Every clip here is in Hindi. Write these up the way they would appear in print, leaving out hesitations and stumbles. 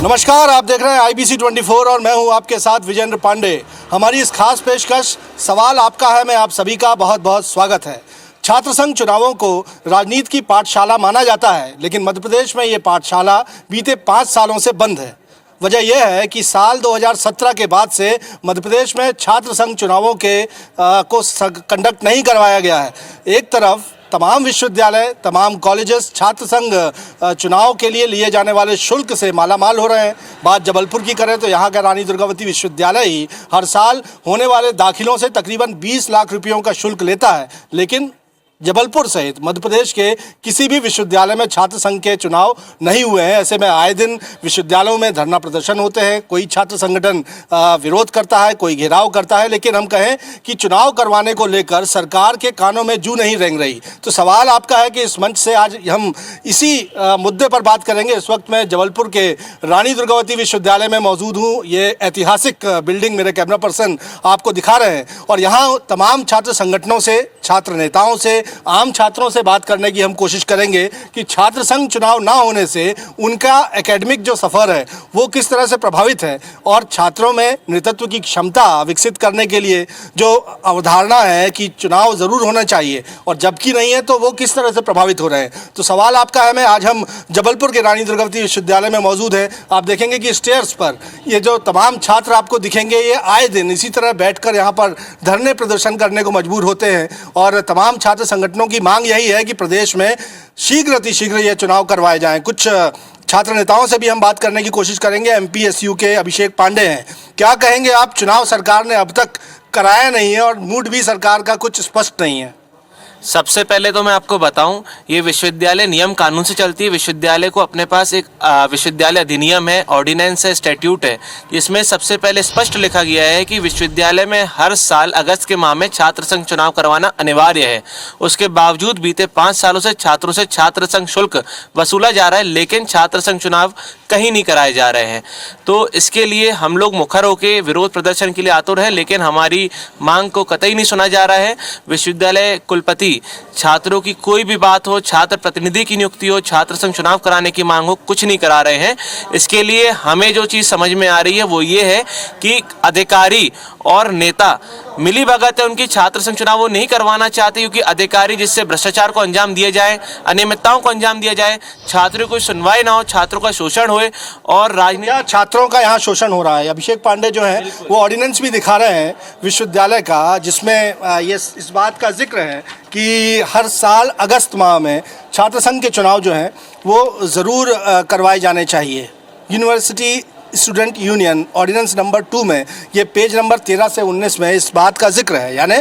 नमस्कार, आप देख रहे हैं IBC 24 और मैं हूं आपके साथ विजेंद्र पांडे। हमारी इस खास पेशकश सवाल आपका है में आप सभी का बहुत बहुत स्वागत है। छात्र संघ चुनावों को राजनीति की पाठशाला माना जाता है, लेकिन मध्य प्रदेश में ये पाठशाला बीते 5 सालों से बंद है। वजह यह है कि साल 2017 के बाद से मध्य प्रदेश में छात्र संघ चुनावों को कंडक्ट नहीं करवाया गया है। एक तरफ तमाम विश्वविद्यालय, तमाम कॉलेजेस छात्र संघ चुनाव के लिए जाने वाले शुल्क से मालामाल हो रहे हैं। बात जबलपुर की करें तो यहाँ का रानी दुर्गावती विश्वविद्यालय ही हर साल होने वाले दाखिलों से तकरीबन 20 लाख रुपयों का शुल्क लेता है, लेकिन जबलपुर सहित मध्य प्रदेश के किसी भी विश्वविद्यालय में छात्र संघ के चुनाव नहीं हुए हैं। ऐसे में आए दिन विश्वविद्यालयों में धरना प्रदर्शन होते हैं, कोई छात्र संगठन विरोध करता है, कोई घेराव करता है, लेकिन हम कहें कि चुनाव करवाने को लेकर सरकार के कानों में जू नहीं रेंग रही। तो सवाल आपका है कि इस मंच से आज हम इसी मुद्दे पर बात करेंगे। इस वक्त मैं जबलपुर के रानी दुर्गावती विश्वविद्यालय में मौजूद हूँ। ये ऐतिहासिक बिल्डिंग मेरे कैमरा पर्सन आपको दिखा रहे हैं और यहाँ तमाम छात्र संगठनों से, छात्र नेताओं से, आम छात्रों से बात करने की हम कोशिश करेंगे कि छात्र संघ चुनाव ना होने से उनका एकेडमिक जो सफ़र है वो किस तरह से प्रभावित है और छात्रों में नेतृत्व की क्षमता विकसित करने के लिए जो अवधारणा है कि चुनाव ज़रूर होना चाहिए और जबकि नहीं है तो वो किस तरह से प्रभावित हो रहे हैं। तो सवाल आपका है मैं आज हम जबलपुर के रानी दुर्गावती विश्वविद्यालय में मौजूद हैं। आप देखेंगे कि स्टेयर्स पर ये जो तमाम छात्र आपको दिखेंगे ये आए दिन इसी तरह बैठकर यहाँ पर धरने प्रदर्शन करने को मजबूर होते हैं और तमाम छात्र संगठनों की मांग यही है कि प्रदेश में शीघ्र अतिशीघ्र ये चुनाव करवाए जाएं। कुछ छात्र नेताओं से भी हम बात करने की कोशिश करेंगे। MPSU के अभिषेक पांडे हैं। क्या कहेंगे आप? चुनाव सरकार ने अब तक कराया नहीं है और मूड भी सरकार का कुछ स्पष्ट नहीं है। सबसे पहले तो मैं आपको बताऊं, ये विश्वविद्यालय नियम कानून से चलती है। विश्वविद्यालय को अपने पास एक विश्वविद्यालय अधिनियम है, ऑर्डिनेंस है, स्टैट्यूट है, जिसमें सबसे पहले स्पष्ट लिखा गया है कि विश्वविद्यालय में हर साल अगस्त के माह में छात्र संघ चुनाव करवाना अनिवार्य है। उसके बावजूद बीते 5 सालों से छात्रों से छात्र संघ शुल्क वसूला जा रहा है, लेकिन छात्र संघ चुनाव कहीं नहीं कराए जा रहे हैं। तो इसके लिए हम लोग मुखर होकर विरोध प्रदर्शन के लिए आतुर हैं, लेकिन हमारी मांग को कतई नहीं सुना जा रहा है। विश्वविद्यालय कुलपति छात्रों की कोई भी बात हो, छात्र प्रतिनिधि की नियुक्ति हो, छात्र संघ चुनाव कराने की मांग हो, कुछ नहीं करा रहे हैं। इसके लिए हमें जो चीज़ समझ में आ रही है वो ये है कि अधिकारी और नेता मिली भगत है उनकी। छात्र संघ चुनाव वो नहीं करवाना चाहते क्योंकि अधिकारी जिससे भ्रष्टाचार को अंजाम दिया जाए, अनियमितताओं को अंजाम दिया जाए, छात्रों को सुनवाई ना हो, छात्रों का शोषण होए और राजनीति। छात्रों का यहाँ शोषण हो रहा है। अभिषेक पांडे जो है वो ऑर्डिनेंस भी दिखा रहे हैं विश्वविद्यालय का, जिसमें ये इस बात का जिक्र है कि हर साल अगस्त माह में छात्र संघ के चुनाव जो हैं वो ज़रूर करवाए जाने चाहिए। University student union ordinance number 2 में ये पेज नंबर 13 से 19 में इस बात का जिक्र है। यानी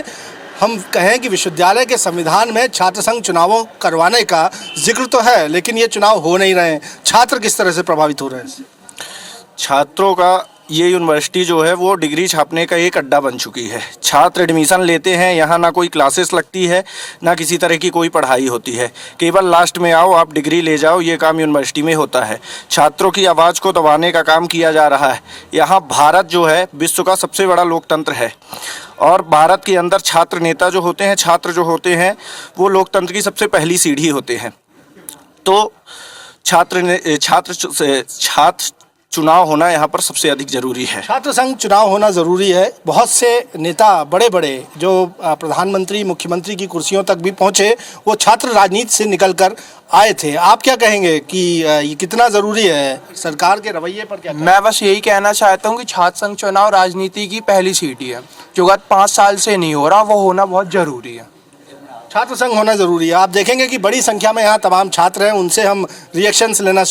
हम कहें कि विश्वविद्यालय के संविधान में छात्र संघ चुनावों करवाने का जिक्र तो है, लेकिन ये चुनाव हो नहीं रहे हैं। छात्र किस तरह से प्रभावित हो रहे हैं? छात्रों का ये यूनिवर्सिटी जो है वो डिग्री छापने का एक अड्डा बन चुकी है। छात्र एडमिशन लेते हैं, यहाँ ना कोई क्लासेस लगती है, ना किसी तरह की कोई पढ़ाई होती है। केवल लास्ट में आओ, आप डिग्री ले जाओ, ये काम यूनिवर्सिटी में होता है। छात्रों की आवाज़ को दबाने का काम किया जा रहा है। यहाँ भारत जो है विश्व का सबसे बड़ा लोकतंत्र है और भारत के अंदर छात्र नेता जो होते हैं, छात्र जो होते हैं, वो लोकतंत्र की सबसे पहली सीढ़ी होते हैं। तो छात्र चुनाव होना यहाँ पर सबसे अधिक ज़रूरी है। छात्र संघ चुनाव होना ज़रूरी है। बहुत से नेता बड़े बड़े जो प्रधानमंत्री, मुख्यमंत्री की कुर्सियों तक भी पहुँचे, वो छात्र राजनीति से निकलकर आए थे। आप क्या कहेंगे कि ये कितना ज़रूरी है? सरकार के रवैये पर क्या कहेंगे? मैं बस यही कहना चाहता हूँ कि छात्र संघ चुनाव राजनीति की पहली सीढ़ी है, जो गत 5 साल से नहीं हो रहा, वो होना बहुत ज़रूरी है। छात्र संघ होना ज़रूरी है। आप देखेंगे कि बड़ी संख्या में यहाँ तमाम छात्र हैं, उनसे हम रिएक्शंस लेना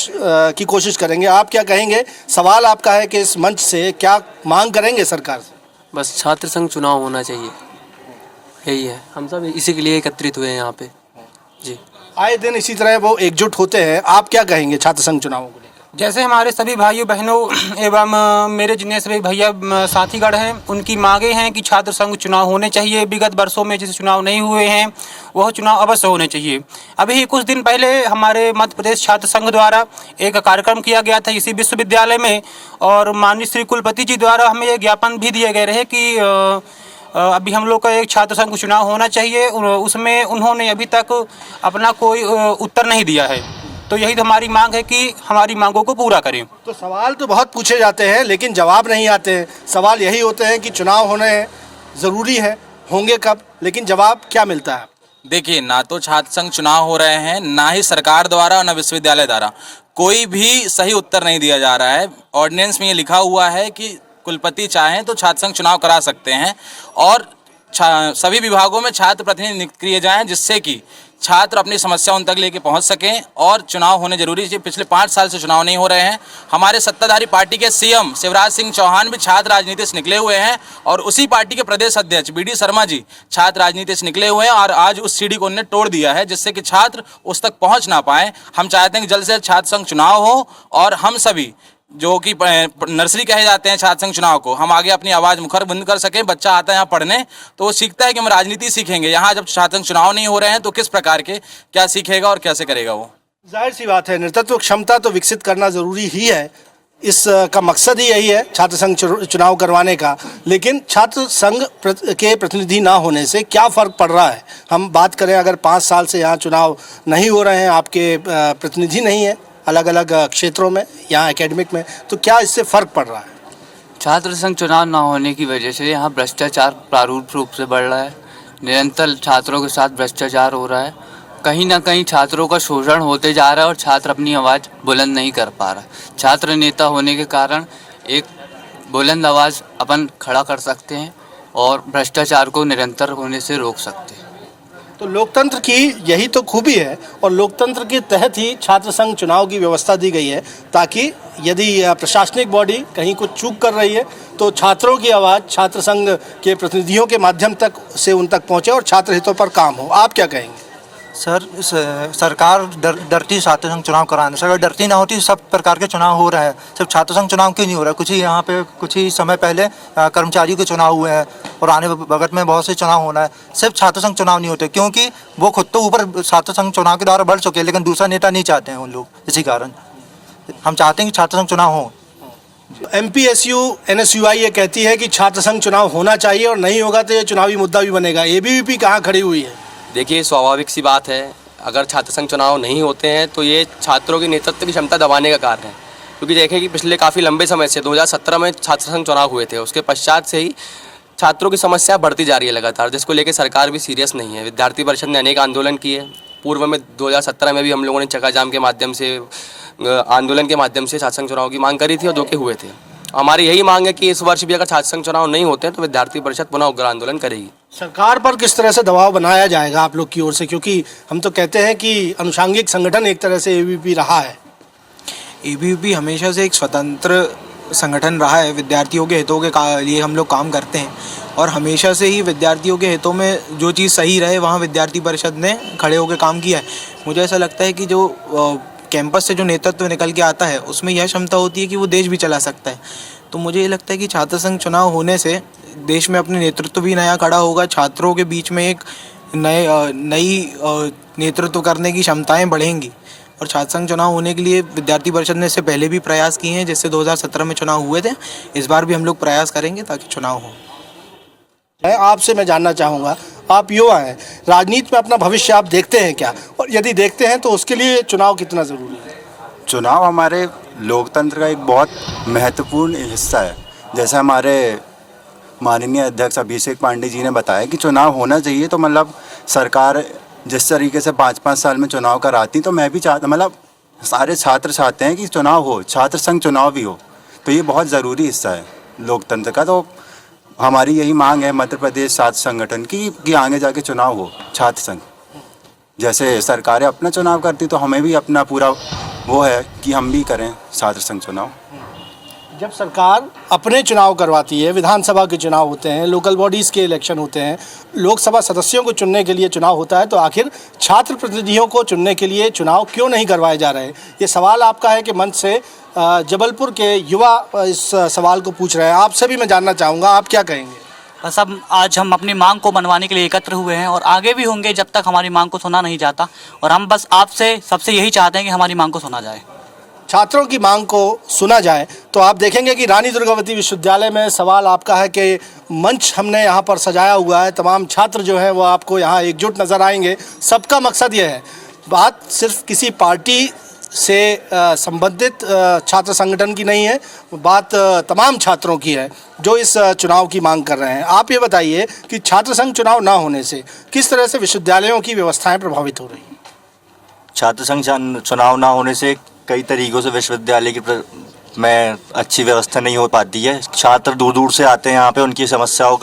की कोशिश करेंगे। आप क्या कहेंगे? सवाल आपका है कि इस मंच से क्या मांग करेंगे सरकार से? बस छात्र संघ चुनाव होना चाहिए, यही है। हम सब इसी के लिए एकत्रित हुए हैं यहाँ पे जी। आए दिन इसी तरह वो एकजुट होते हैं। आप क्या कहेंगे छात्र संघ चुनावों को लेकर? जैसे हमारे सभी भाइयों बहनों एवं मेरे जितने सभी भैया साथीगण हैं, उनकी मांगे हैं कि छात्र संघ चुनाव होने चाहिए। विगत वर्षों में जैसे चुनाव नहीं हुए हैं, वह चुनाव अवश्य होने चाहिए। अभी कुछ दिन पहले हमारे मध्य प्रदेश छात्र संघ द्वारा एक कार्यक्रम किया गया था इसी विश्वविद्यालय में और माननीय श्री कुलपति जी द्वारा हमें एक ज्ञापन भी दिए गए रहे कि अभी हम लोग का एक छात्र संघ चुनाव होना चाहिए। उसमें उन्होंने अभी तक अपना कोई उत्तर नहीं दिया है। तो यही तो हमारी मांग है कि हमारी मांगों को पूरा करें। तो सवाल तो बहुत पूछे जाते हैं लेकिन जवाब नहीं आते हैं। सवाल यही होते हैं कि चुनाव होने ज़रूरी है, होंगे कब, लेकिन जवाब क्या मिलता है? देखिए, ना तो छात्र संघ चुनाव हो रहे हैं, ना ही सरकार द्वारा और ना विश्वविद्यालय द्वारा कोई भी सही उत्तर नहीं दिया जा रहा है। ऑर्डिनेंस में ये लिखा हुआ है कि कुलपति चाहें तो छात्र संघ चुनाव करा सकते हैं और सभी विभागों में छात्र प्रतिनिधि नियुक्त किए जाएं, जिससे कि छात्र अपनी समस्या उन तक लेके पहुंच सकें और चुनाव होने जरूरी है। पिछले 5 साल से चुनाव नहीं हो रहे हैं। हमारे सत्ताधारी पार्टी के सीएम शिवराज सिंह चौहान भी छात्र राजनीति से निकले हुए हैं और उसी पार्टी के प्रदेश अध्यक्ष बीडी शर्मा जी छात्र राजनीति से निकले हुए हैं और आज उस सीढ़ी को उन्होंने तोड़ दिया है, जिससे कि छात्र उस तक पहुँच ना पाएँ। हम चाहते हैं कि जल्द से जल्द छात्र संघ चुनाव हो और हम सभी जो कि नर्सरी कहे जाते हैं छात्र संघ चुनाव को, हम आगे अपनी आवाज़ मुखर बंद कर सकें। बच्चा आता है यहाँ पढ़ने तो वो सीखता है कि हम राजनीति सीखेंगे। यहाँ जब छात्र संघ चुनाव नहीं हो रहे हैं तो किस प्रकार के क्या सीखेगा और कैसे करेगा वो? जाहिर सी बात है, नेतृत्व क्षमता तो विकसित करना ज़रूरी ही है। इस का मकसद ही यही है छात्र संघ चुनाव करवाने का। लेकिन छात्र संघ के प्रतिनिधि ना होने से क्या फ़र्क पड़ रहा है? हम बात करें, अगर 5 साल से यहाँ चुनाव नहीं हो रहे हैं, आपके प्रतिनिधि नहीं है अलग अलग क्षेत्रों में, यहाँ एकेडमिक में, तो क्या इससे फ़र्क पड़ रहा है? छात्र संघ चुनाव न होने की वजह से यहाँ भ्रष्टाचार प्रारूप रूप से बढ़ रहा है। निरंतर छात्रों के साथ भ्रष्टाचार हो रहा है। कहीं ना कहीं छात्रों का शोषण होते जा रहा है और छात्र अपनी आवाज़ बुलंद नहीं कर पा रहा। छात्र नेता होने के कारण एक बुलंद आवाज़ अपन खड़ा कर सकते हैं और भ्रष्टाचार को निरंतर होने से रोक सकते हैं। तो लोकतंत्र की यही तो खूबी है और लोकतंत्र के तहत ही छात्र संघ चुनाव की व्यवस्था दी गई है, ताकि यदि प्रशासनिक बॉडी कहीं कुछ चूक कर रही है तो छात्रों की आवाज़ छात्र संघ के प्रतिनिधियों के माध्यम तक से उन तक पहुंचे और छात्र हितों पर काम हो। आप क्या कहेंगे? सर, सरकार डरती छात्र संघ चुनाव कराने से। अगर डरती ना होती सब प्रकार के चुनाव हो रहे हैं, सिर्फ छात्र संघ चुनाव क्यों नहीं हो रहा है? कुछ ही यहाँ पे कुछ ही समय पहले कर्मचारियों के चुनाव हुए हैं और आने वक्त में बहुत से चुनाव होना है। सिर्फ छात्र संघ चुनाव नहीं होते क्योंकि वो खुद तो ऊपर छात्र संघ चुनाव के द्वारा बढ़ चुके हैं, लेकिन दूसरा नेता नहीं चाहते हैं उन लोग। इसी कारण हम चाहते हैं कि छात्र संघ चुनाव हो। MPSU NSUI ये कहती है कि छात्र संघ चुनाव होना चाहिए और नहीं होगा तो ये चुनावी मुद्दा भी बनेगा। ABVP कहाँ खड़ी हुई है? देखिए, स्वाभाविक सी बात है, अगर छात्र संघ चुनाव नहीं होते हैं तो ये छात्रों की नेतृत्व की क्षमता दबाने का कारण है। क्योंकि देखें कि पिछले काफ़ी लंबे समय से 2017 में छात्र संघ चुनाव हुए थे, उसके पश्चात से ही छात्रों की समस्या बढ़ती जा रही है लगातार, जिसको लेकर सरकार भी सीरियस नहीं है। विद्यार्थी परिषद ने अनेक आंदोलन किए। पूर्व में 2017 में भी हम लोगों ने चक्का जाम के माध्यम से, आंदोलन के माध्यम से छात्र संघ चुनाव की मांग करी थी और जो कि हुए थे। हमारी यही मांग है कि इस वर्ष भी अगर छात्र संघ चुनाव नहीं होते हैं तो विद्यार्थी परिषद पुनः उग्र आंदोलन करेगी। सरकार पर किस तरह से दबाव बनाया जाएगा आप लोग की ओर से, क्योंकि हम तो कहते हैं कि अनुषांगिक संगठन एक तरह से ABVP रहा है? ABVP हमेशा से एक स्वतंत्र संगठन रहा है। विद्यार्थियों के हितों के लिए हम लोग काम करते हैं और हमेशा से ही विद्यार्थियों के हितों में जो चीज़ सही रहे वहाँ विद्यार्थी परिषद ने खड़े होकर काम किया है। मुझे ऐसा लगता है कि जो कैंपस से जो नेतृत्व निकल के आता है उसमें यह क्षमता होती है कि वो देश भी चला सकता है। तो मुझे ये लगता है कि छात्र संघ चुनाव होने से देश में अपने नेतृत्व भी नया खड़ा होगा। छात्रों के बीच में एक नई नेतृत्व करने की क्षमताएं बढ़ेंगी और छात्र संघ चुनाव होने के लिए विद्यार्थी परिषद ने इससे पहले भी प्रयास किए हैं, जैसे 2017 में चुनाव हुए थे। इस बार भी हम लोग प्रयास करेंगे ताकि चुनाव हो। आपसे मैं जानना चाहूँगा, आप युवा हैं, राजनीति में अपना भविष्य आप देखते हैं क्या, और यदि देखते हैं तो उसके लिए चुनाव कितना ज़रूरी है? चुनाव हमारे लोकतंत्र का एक बहुत महत्वपूर्ण हिस्सा है। जैसे हमारे माननीय अध्यक्ष अभिषेक पांडे जी ने बताया कि चुनाव होना चाहिए, तो मतलब सरकार जिस तरीके से 5-5 साल में चुनाव कराती, तो मैं भी चाहता, मतलब सारे छात्र चाहते हैं कि चुनाव हो, छात्र संघ चुनाव भी हो। तो ये बहुत ज़रूरी हिस्सा है लोकतंत्र का। तो हमारी यही मांग है मध्य प्रदेश छात्र संगठन की कि आगे जाके चुनाव हो छात्र संघ। जैसे सरकारें अपना चुनाव करती तो हमें भी अपना पूरा वो है कि हम भी करें छात्र संघ चुनाव। जब सरकार अपने चुनाव करवाती है, विधानसभा के चुनाव होते हैं, लोकल बॉडीज़ के इलेक्शन होते हैं, लोकसभा सदस्यों को चुनने के लिए चुनाव होता है, तो आखिर छात्र प्रतिनिधियों को चुनने के लिए चुनाव क्यों नहीं करवाए जा रहे? ये सवाल आपका है कि मंच से जबलपुर के युवा इस सवाल को पूछ रहे हैं। आपसे भी मैं जानना चाहूँगा, आप क्या कहेंगे? बस अब आज हम अपनी मांग को मनवाने के लिए एकत्र हुए हैं और आगे भी होंगे जब तक हमारी मांग को सुना नहीं जाता, और हम बस आपसे सबसे यही चाहते हैं कि हमारी मांग को सुना जाए, छात्रों की मांग को सुना जाए। तो आप देखेंगे कि रानी दुर्गावती विश्वविद्यालय में सवाल आपका है कि मंच हमने यहाँ पर सजाया हुआ है, तमाम छात्र जो हैं वो आपको यहाँ एकजुट नज़र आएंगे। सबका मकसद ये है, बात सिर्फ किसी पार्टी से संबंधित छात्र संगठन की नहीं है, बात तमाम छात्रों की है जो इस चुनाव की मांग कर रहे हैं। आप ये बताइए कि छात्र संघ चुनाव ना होने से किस तरह से विश्वविद्यालयों की व्यवस्थाएं प्रभावित हो रही हैं? छात्र संघ चुनाव ना होने से कई तरीक़ों से विश्वविद्यालय में अच्छी व्यवस्था नहीं हो पाती है। छात्र दूर दूर से आते हैं यहाँ पे, उनकी समस्याओं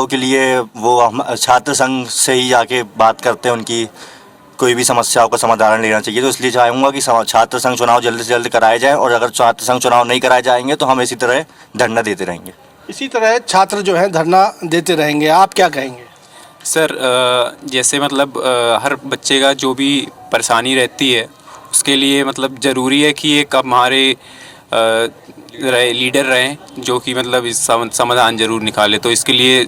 के लिए वो हम छात्र संघ से ही जाके बात करते हैं, उनकी कोई भी समस्याओं का समाधान लेना चाहिए। तो इसलिए चाहूँगा कि छात्र संघ चुनाव जल्द से जल्द कराए जाए, और अगर छात्र संघ चुनाव नहीं कराए जाएंगे तो हम इसी तरह धरना देते रहेंगे। इसी तरह छात्र जो हैं धरना देते रहेंगे, आप क्या कहेंगे? सर जैसे मतलब हर बच्चे का जो भी परेशानी रहती है उसके लिए मतलब ज़रूरी है कि एक हमारे लीडर रहें जो कि मतलब इस समाधान ज़रूर निकाले। तो इसके लिए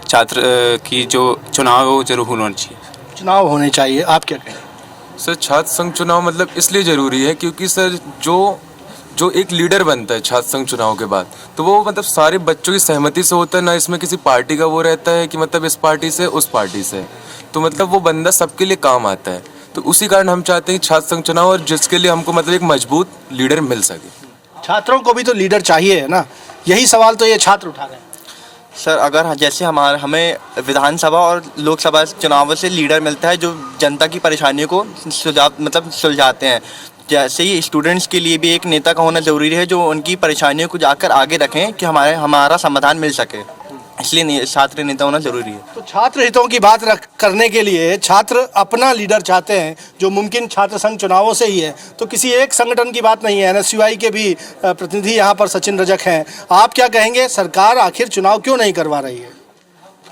छात्र की जो चुनाव है वो ज़रूर होना चाहिए। चुनाव होने चाहिए, आप क्या कहेंगे? सर छात्र संघ चुनाव मतलब इसलिए ज़रूरी है क्योंकि सर जो एक लीडर बनता है छात्र संघ चुनाव के बाद, तो वो मतलब सारे बच्चों की सहमति से होता है, ना इसमें किसी पार्टी का वो रहता है कि मतलब इस पार्टी से उस पार्टी से। तो मतलब वो बंदा सबके लिए काम आता है। तो उसी कारण हम चाहते हैं छात्र संघ चुनाव, और जिसके लिए हमको मतलब एक मजबूत लीडर मिल सके। छात्रों को भी तो लीडर चाहिए है ना, यही सवाल तो ये छात्र उठा रहे हैं। सर अगर जैसे हमें विधानसभा और लोकसभा चुनावों से लीडर मिलता है जो जनता की परेशानियों को सुलझाते हैं, जैसे ही स्टूडेंट्स के लिए भी एक नेता का होना ज़रूरी है जो उनकी परेशानियों को जाकर आगे रखें कि हमारा समाधान मिल सके। इसलिए छात्र नेता होना ज़रूरी है। तो छात्र हितों की बात करने के लिए छात्र अपना लीडर चाहते हैं जो मुमकिन छात्र संघ चुनावों से ही है। तो किसी एक संगठन की बात नहीं है। NSUI के भी प्रतिनिधि यहाँ पर सचिन रजक हैं। आप क्या कहेंगे, सरकार आखिर चुनाव क्यों नहीं करवा रही है?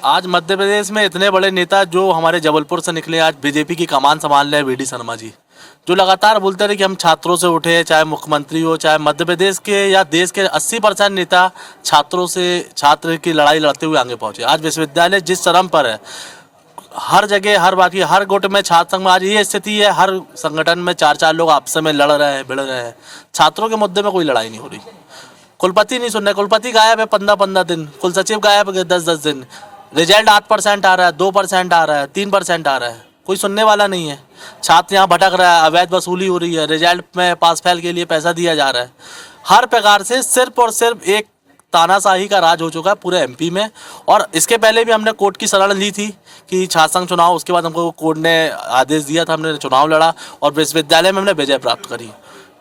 आज मध्य प्रदेश में इतने बड़े नेता जो हमारे जबलपुर से निकले, आज बीजेपी की कमान संभाल रहे हैं VD शर्मा जी, जो लगातार बोलते रहे कि हम छात्रों से उठे, चाहे मुख्यमंत्री हो, चाहे मध्य प्रदेश के या देश के 80% नेता छात्रों से, छात्र की लड़ाई लड़ते हुए आगे पहुंचे। आज विश्वविद्यालय जिस चरम पर है, हर जगह, हर बात की, हर गुट में छात्र संघ में आज ये स्थिति है, हर संगठन में 4-4 लोग आपस में लड़ रहे हैं, भिड़ रहे हैं। छात्रों के मुद्दे में कोई लड़ाई नहीं हो रही। कुलपति नहीं सुन रहे, कुलपति गायब है 15-15 दिन, कुल सचिव गायब है 10-10 दिन, रिजल्ट 8% आ रहा है, 2% आ रहा है, 3% आ रहा है, कोई सुनने वाला नहीं है। छात्र यहाँ भटक रहा है, अवैध वसूली हो रही है, रिजल्ट में पास फेल के लिए पैसा दिया जा रहा है। हर प्रकार से सिर्फ और सिर्फ एक तानाशाही का राज हो चुका है पूरे MP में। और इसके पहले भी हमने कोर्ट की शरण ली थी कि छात्र संघ चुनाव, उसके बाद हमको कोर्ट ने आदेश दिया था, हमने चुनाव लड़ा और विश्वविद्यालय में हमने विजय प्राप्त करी।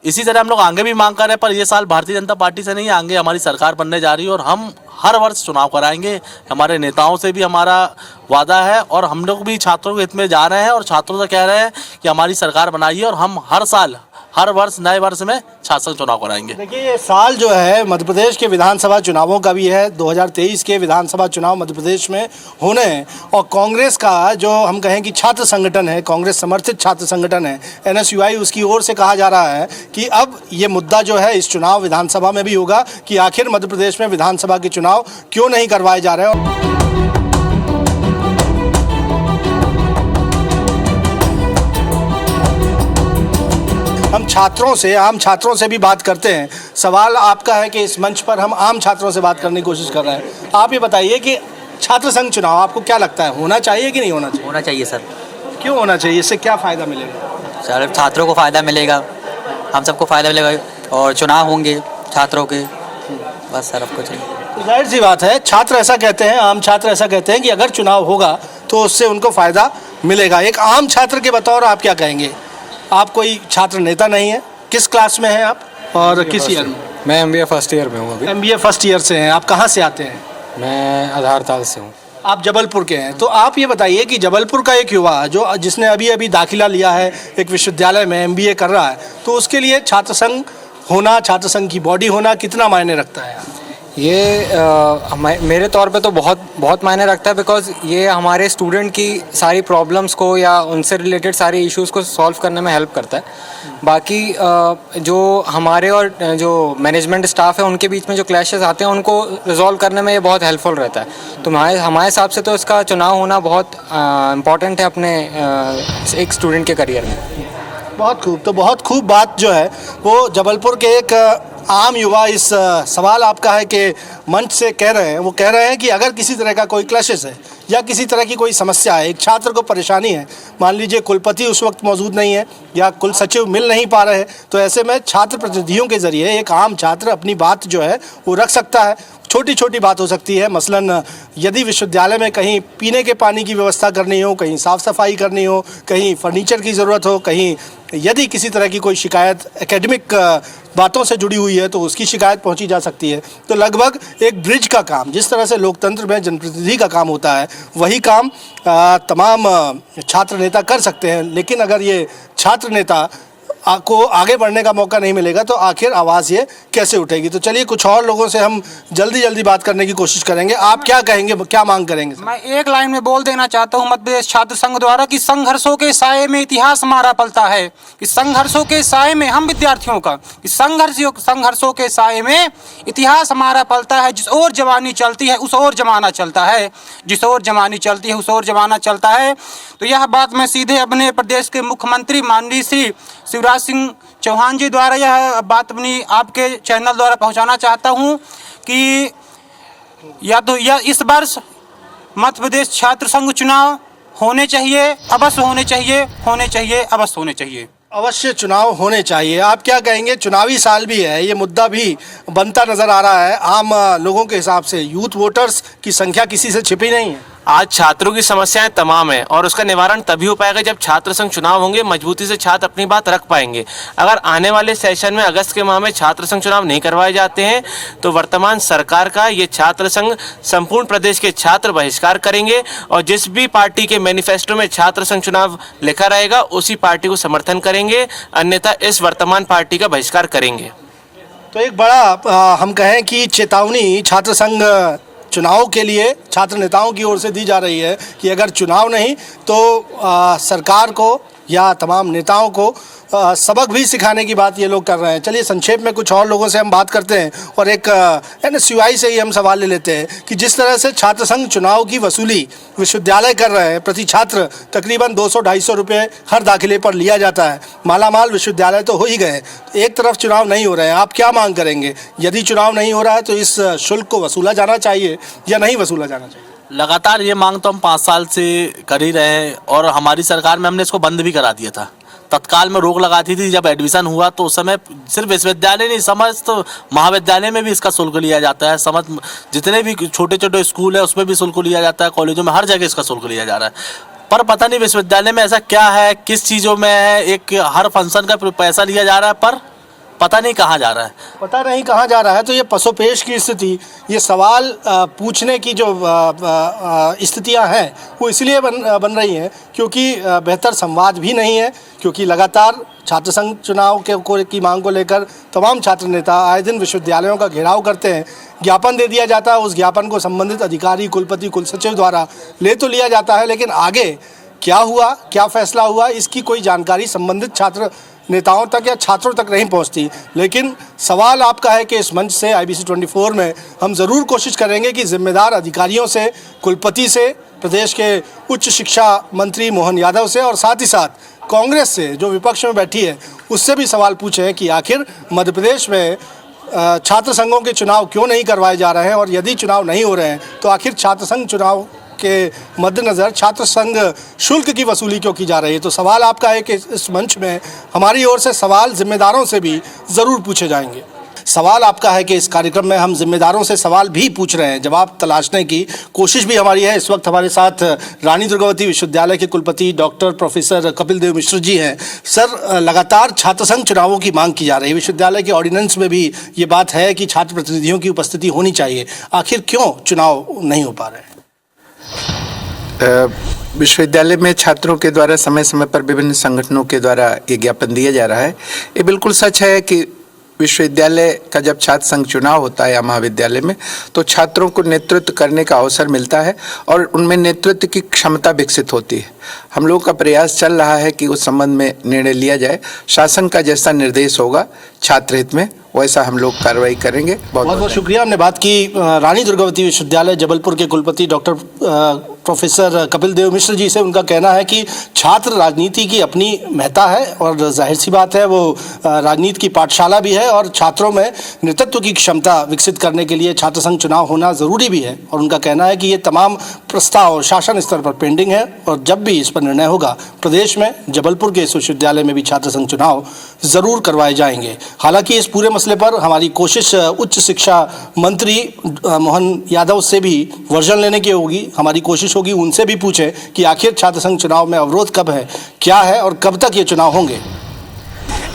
इसी तरह हम लोग आगे भी मांग कर रहे हैं, पर ये साल भारतीय जनता पार्टी से नहीं, आगे हमारी सरकार बनने जा रही है और हम हर वर्ष चुनाव कराएंगे। हमारे नेताओं से भी हमारा वादा है और हम लोग भी छात्रों के हित में जा रहे हैं और छात्रों से कह रहे हैं कि हमारी सरकार बनाइए और हम हर साल, हर वर्ष, नए वर्ष में छात्र संघ चुनाव कराएंगे। देखिए, ये साल जो है मध्य प्रदेश के विधानसभा चुनावों का भी है। 2023 के विधानसभा चुनाव मध्य प्रदेश में होने हैं और कांग्रेस का जो हम कहें कि छात्र संगठन है, कांग्रेस समर्थित छात्र संगठन है NSUI, उसकी ओर से कहा जा रहा है कि अब ये मुद्दा जो है इस चुनाव विधानसभा में भी होगा कि आखिर मध्य प्रदेश में विधानसभा के चुनाव क्यों नहीं करवाए जा रहे हैं। हम छात्रों से, आम छात्रों से भी बात करते हैं। सवाल आपका है कि इस मंच पर हम आम छात्रों से बात करने की कोशिश कर रहे हैं। आप ये बताइए कि छात्र संघ चुनाव आपको क्या लगता है, होना चाहिए कि नहीं होना चाहिए? होना चाहिए सर। क्यों होना चाहिए? इससे क्या फ़ायदा मिलेगा? सर छात्रों को फ़ायदा मिलेगा, हम सबको फ़ायदा मिलेगा और चुनाव होंगे छात्रों के, बस सर आपको चाहिए। तो जाहिर सी बात है, छात्र ऐसा कहते हैं, आम छात्र ऐसा कहते हैं कि अगर चुनाव होगा तो उससे उनको फ़ायदा मिलेगा। एक आम छात्र के बतौर आप क्या कहेंगे? आप कोई छात्र नेता नहीं है, किस क्लास में हैं आप और किस ईयर में? मैं MBA फर्स्ट ईयर में हूँ अभी। MBA फर्स्ट ईयर से हैं। आप कहाँ से आते हैं? मैं आधारताल से हूँ। आप जबलपुर के हैं। तो आप ये बताइए कि जबलपुर का एक युवा जो जिसने अभी दाखिला लिया है एक विश्वविद्यालय में, MBA कर रहा है, तो उसके लिए छात्र संघ होना, छात्र संघ की बॉडी होना कितना मायने रखता है? ये मेरे तौर पे तो बहुत मायने रखता है, बिकॉज़ ये हमारे स्टूडेंट की सारी प्रॉब्लम्स को या उनसे रिलेटेड सारे इश्यूज़ को सॉल्व करने में हेल्प करता है। बाकी जो हमारे और जो मैनेजमेंट स्टाफ है उनके बीच में जो क्लैशेस आते हैं उनको रिजॉल्व करने में ये बहुत हेल्पफुल रहता है। तो हमारे हिसाब से तो इसका चुनाव होना बहुत इम्पॉर्टेंट है अपने एक स्टूडेंट के करियर में। बहुत खूब। तो बहुत खूब बात जो है वो जबलपुर के एक आम युवा, इस सवाल आपका है कि मंच से कह रहे हैं, वो कह रहे हैं कि अगर किसी तरह का कोई क्लैशेस है या किसी तरह की कोई समस्या है, एक छात्र को परेशानी है, मान लीजिए कुलपति उस वक्त मौजूद नहीं है या कुल सचिव मिल नहीं पा रहे हैं, तो ऐसे में छात्र प्रतिनिधियों के ज़रिए एक आम छात्र अपनी बात जो है वो रख सकता है। छोटी छोटी बात हो सकती है, मसलन यदि विश्वविद्यालय में कहीं पीने के पानी की व्यवस्था करनी हो, कहीं साफ़ सफाई करनी हो, कहीं फर्नीचर की ज़रूरत हो, कहीं यदि किसी तरह की कोई शिकायत एकेडमिक बातों से जुड़ी हुई है तो उसकी शिकायत पहुंची जा सकती है। तो लगभग एक ब्रिज का काम, जिस तरह से लोकतंत्र में जनप्रतिनिधि का काम होता है, वही काम तमाम छात्र नेता कर सकते हैं। लेकिन अगर ये छात्र नेता को आगे बढ़ने का मौका नहीं मिलेगा तो आखिर आवाज़ ये कैसे उठेगी। तो चलिए कुछ और लोगों से हम जल्दी बात करने की कोशिश करेंगे। आप क्या कहेंगे, क्या मांग करेंगे? मैं एक लाइन में बोल देना चाहता हूँ मध्य प्रदेश छात्र संघ द्वारा कि संघर्षों के साये में इतिहास हमारा पलता है, कि संघर्षों के साये में हम विद्यार्थियों का कि संघर्षों के साये में इतिहास हमारा पलता है। जिस ओर जवानी चलती है उस ओर जमाना चलता है, जिस ओर जवानी चलती है उस ओर जमाना चलता है। तो यह बात मैं सीधे अपने प्रदेश के मुख्यमंत्री माननीय श्री शिवराज सिंह चौहान जी द्वारा यह बात अपनी आपके चैनल द्वारा पहुंचाना चाहता हूं कि या तो यह इस वर्ष मध्य प्रदेश छात्र संघ चुनाव होने चाहिए, अवश्य होने चाहिए, अवश्य होने चाहिए। अवश्य चुनाव होने चाहिए। आप क्या कहेंगे? चुनावी साल भी है, ये मुद्दा भी बनता नज़र आ रहा है। आम लोगों के हिसाब से यूथ वोटर्स की संख्या किसी से छिपी नहीं है। आज छात्रों की समस्याएं तमाम हैं और उसका निवारण तभी हो पाएगा जब छात्र संघ चुनाव होंगे, मजबूती से छात्र अपनी बात रख पाएंगे। अगर आने वाले सेशन में अगस्त के माह में छात्र संघ चुनाव नहीं करवाए जाते हैं तो वर्तमान सरकार का ये छात्र संघ संपूर्ण प्रदेश के छात्र बहिष्कार करेंगे और जिस भी पार्टी के मैनिफेस्टो में छात्र संघ चुनाव लिखा रहेगा उसी पार्टी को समर्थन करेंगे, अन्यथा इस वर्तमान पार्टी का बहिष्कार करेंगे। तो एक बड़ा हम कहें कि चेतावनी छात्र संघ चुनाव के लिए छात्र नेताओं की ओर से दी जा रही है कि अगर चुनाव नहीं तो सरकार को या तमाम नेताओं को सबक भी सिखाने की बात ये लोग कर रहे हैं। चलिए संक्षेप में कुछ और लोगों से हम बात करते हैं और एक NSUI से ही हम सवाल ले लेते हैं कि जिस तरह से छात्र संघ चुनाव की वसूली विश्वविद्यालय कर रहे हैं, प्रति छात्र तकरीबन 200-250 रुपये हर दाखिले पर लिया जाता है। मालामाल विश्वविद्यालय तो हो ही गए, एक तरफ चुनाव नहीं हो रहे हैं। आप क्या मांग करेंगे? यदि चुनाव नहीं हो रहा है तो इस शुल्क को वसूला जाना चाहिए या नहीं वसूला जाना चाहिए? लगातार ये मांग तो हम 5 साल से कर ही रहे हैं और हमारी सरकार में हमने इसको बंद भी करा दिया था। तत्काल में रोक लगाती थी। जब एडमिशन हुआ तो उस समय सिर्फ विश्वविद्यालय नहीं, समस्त महाविद्यालय में भी इसका शुल्क लिया जाता है। समस्त जितने भी छोटे छोटे स्कूल है उसमें भी शुल्क लिया जाता है, कॉलेजों में हर जगह इसका शुल्क लिया जा रहा है। पर पता नहीं विश्वविद्यालय में ऐसा क्या है, किस चीज़ों में है, एक हर फंक्शन का पैसा लिया जा रहा है पर पता नहीं कहाँ जा रहा है, पता नहीं कहाँ जा रहा है। तो ये पसोपेश की स्थिति, ये सवाल पूछने की जो स्थितियाँ हैं वो इसलिए बन रही हैं क्योंकि बेहतर संवाद भी नहीं है, क्योंकि लगातार छात्र संघ चुनाव की मांग को लेकर तमाम छात्र नेता आए दिन विश्वविद्यालयों का घेराव करते हैं। ज्ञापन दे दिया जाता है, उस ज्ञापन को संबंधित अधिकारी, कुलपति, कुलसचिव द्वारा ले तो लिया जाता है, लेकिन आगे क्या हुआ, क्या फैसला हुआ, इसकी कोई जानकारी संबंधित छात्र नेताओं तक या छात्रों तक नहीं पहुंचती। लेकिन सवाल आपका है कि इस मंच से IBC 24 में हम ज़रूर कोशिश करेंगे कि जिम्मेदार अधिकारियों से, कुलपति से, प्रदेश के उच्च शिक्षा मंत्री मोहन यादव से और साथ ही साथ कांग्रेस से जो विपक्ष में बैठी है उससे भी सवाल पूछें कि आखिर मध्य प्रदेश में छात्र संघों के चुनाव क्यों नहीं करवाए जा रहे हैं और यदि चुनाव नहीं हो रहे हैं तो आखिर छात्र संघ चुनाव के मद्देनज़र छात्र संघ शुल्क की वसूली क्यों की जा रही है। तो सवाल आपका है कि इस मंच में हमारी ओर से सवाल जिम्मेदारों से भी ज़रूर पूछे जाएंगे। सवाल आपका है कि इस कार्यक्रम में हम जिम्मेदारों से सवाल भी पूछ रहे हैं, जवाब तलाशने की कोशिश भी हमारी है। इस वक्त हमारे साथ रानी दुर्गावती विश्वविद्यालय के कुलपति डॉक्टर प्रोफेसर कपिल देव मिश्र जी हैं। सर, लगातार छात्र संघ चुनावों की मांग की जा रही है, विश्वविद्यालय के ऑर्डिनेंस में भी ये बात है कि छात्र प्रतिनिधियों की उपस्थिति होनी चाहिए। आखिर क्यों चुनाव नहीं हो पा रहे हैं? विश्वविद्यालय में छात्रों के द्वारा समय समय पर विभिन्न संगठनों के द्वारा ये ज्ञापन दिया जा रहा है। ये बिल्कुल सच है कि विश्वविद्यालय का जब छात्र संघ चुनाव होता है या महाविद्यालय में तो छात्रों को नेतृत्व करने का अवसर मिलता है और उनमें नेतृत्व की क्षमता विकसित होती है। हम लोगों का प्रयास चल रहा है कि उस संबंध में निर्णय लिया जाए। शासन का जैसा निर्देश होगा छात्र हित में वैसा हम लोग कार्रवाई करेंगे। बहुत बहुत शुक्रिया। हमने बात की रानी दुर्गावती विश्वविद्यालय जबलपुर के कुलपति डॉक्टर प्रोफेसर कपिल देव मिश्र जी से। उनका कहना है कि छात्र राजनीति की अपनी महत्ता है और जाहिर सी बात है वो राजनीति की पाठशाला भी है और छात्रों में नेतृत्व की क्षमता विकसित करने के लिए छात्र संघ चुनाव होना ज़रूरी भी है। और उनका कहना है कि ये तमाम प्रस्ताव शासन स्तर पर पेंडिंग है और जब भी इस पर निर्णय होगा प्रदेश में जबलपुर के इस विश्वविद्यालय में भी छात्र संघ चुनाव ज़रूर करवाए जाएंगे। हालांकि इस पूरे मसले पर हमारी कोशिश उच्च शिक्षा मंत्री मोहन यादव से भी वर्जन लेने की होगी। हमारी कोशिश होगी उनसे भी पूछें कि आखिर छात्र संघ चुनाव में अवरोध कब है, क्या है और कब तक ये चुनाव होंगे।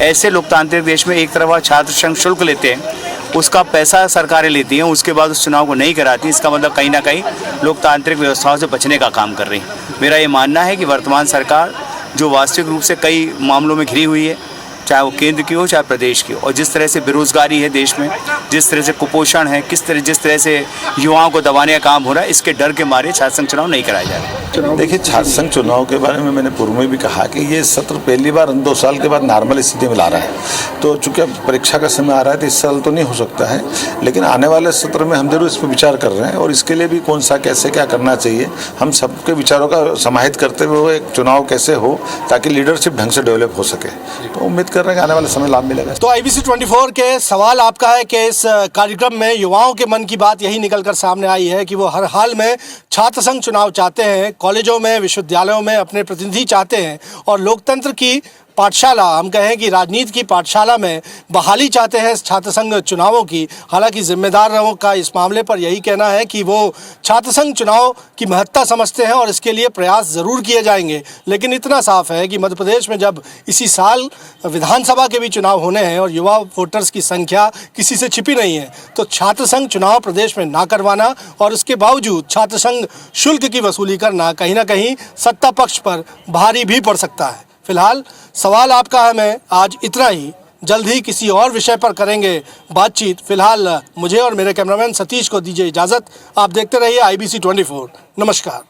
ऐसे लोकतांत्रिक देश में एक तरफ छात्र संघ शुल्क लेते हैं, उसका पैसा सरकारें लेती हैं, उसके बाद उस चुनाव को नहीं कराती। इसका मतलब कहीं ना कहीं लोकतांत्रिक व्यवस्थाओं से बचने का काम कर रही है। मेरा ये मानना है कि वर्तमान सरकार जो वास्तविक रूप से कई मामलों में घिरी हुई है, चाहे वो केंद्र की हो चाहे प्रदेश की हो, और जिस तरह से बेरोजगारी है देश में, जिस तरह से कुपोषण है, जिस तरह से युवाओं को दबाने का काम हो रहा है, इसके डर के मारे छात्र संघ चुनाव नहीं कराए जा रहे। देखिए, छात्र संघ चुनाव के बारे में मैंने पूर्व में भी कहा कि ये सत्र पहली बार 2 साल के बाद नॉर्मल स्थिति में ला रहा है। तो चूंकि अब परीक्षा का समय आ रहा है तो इस साल तो नहीं हो सकता है, लेकिन आने वाले सत्र में हम जरूर इस पर विचार कर रहे हैं और इसके लिए भी कौन सा कैसे क्या करना चाहिए, हम सबके विचारों का समाहित करते हुए एक चुनाव कैसे हो ताकि लीडरशिप ढंग से डेवलप हो सके। तो उम्मीद कर रहे हैं कि आने वाले समय लाभ मिलेगा। तो IBC 24 के सवाल आपका है कि इस कार्यक्रम में युवाओं के मन की बात यही निकलकर सामने आई है कि वो हर हाल में छात्र संघ चुनाव चाहते हैं, कॉलेजों में विश्वविद्यालयों में अपने प्रतिनिधि चाहते हैं और लोकतंत्र की पाठशाला, हम कहें कि राजनीति की पाठशाला में बहाली चाहते हैं छात्र संघ चुनावों की। हालांकि जिम्मेदारों का इस मामले पर यही कहना है कि वो छात्र संघ चुनाव की महत्ता समझते हैं और इसके लिए प्रयास ज़रूर किए जाएंगे। लेकिन इतना साफ है कि मध्य प्रदेश में जब इसी साल विधानसभा के भी चुनाव होने हैं और युवा वोटर्स की संख्या किसी से छिपी नहीं है, तो छात्र संघ चुनाव प्रदेश में ना करवाना और उसके बावजूद छात्र संघ शुल्क की वसूली करना कहीं ना कहीं सत्ता पक्ष पर भारी भी पड़ सकता है। फिलहाल सवाल आपका है मैं आज इतना ही। जल्द ही किसी और विषय पर करेंगे बातचीत। फिलहाल मुझे और मेरे कैमरामैन सतीश को दीजिए इजाज़त। आप देखते रहिए IBC 24। नमस्कार।